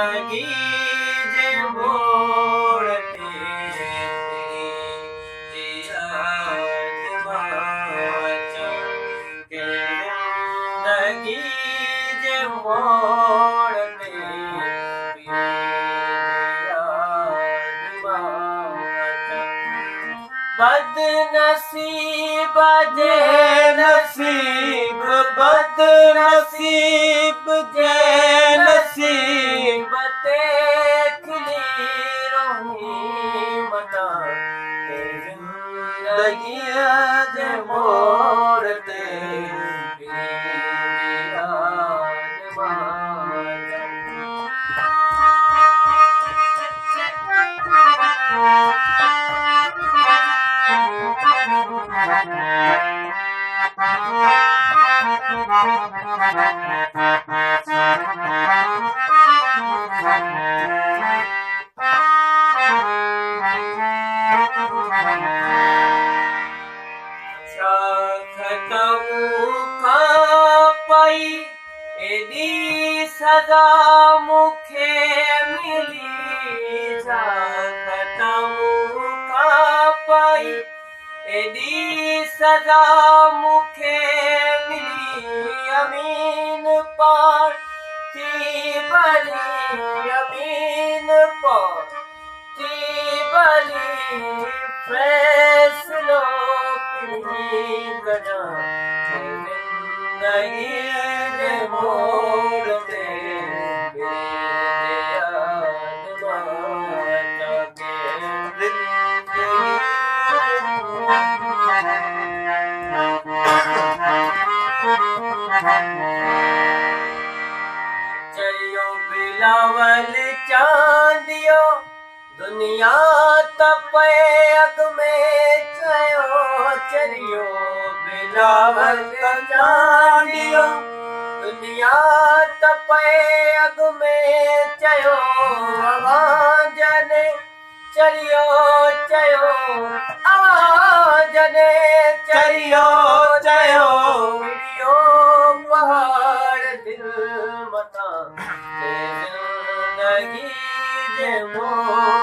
जिंदगी जे मोड़ ते जिंदगी जे मोड़ ते बदनसीब जे नसीब बदनसीब जे नसीब ते खिली रही मना जिंदगी जे मोड़ ते एॾी सज़ा मूंखे मिली पाई एॾी सज़ा मूंखे मिली अमीन पार थी भली अमीन पार थी भली फैसलो कढा जिंदगी जे मोड़ ते चरियो बिलावल चांदियो दुनिया त पे अॻ में चयो चरियो बिलावल चांदियो दुनिया त पे अॻ में चयो आवाज़ ने चरियो चयो आवाज़ ने चरियो चयो पहाड़ दिल मता जिंदगी जे मोड़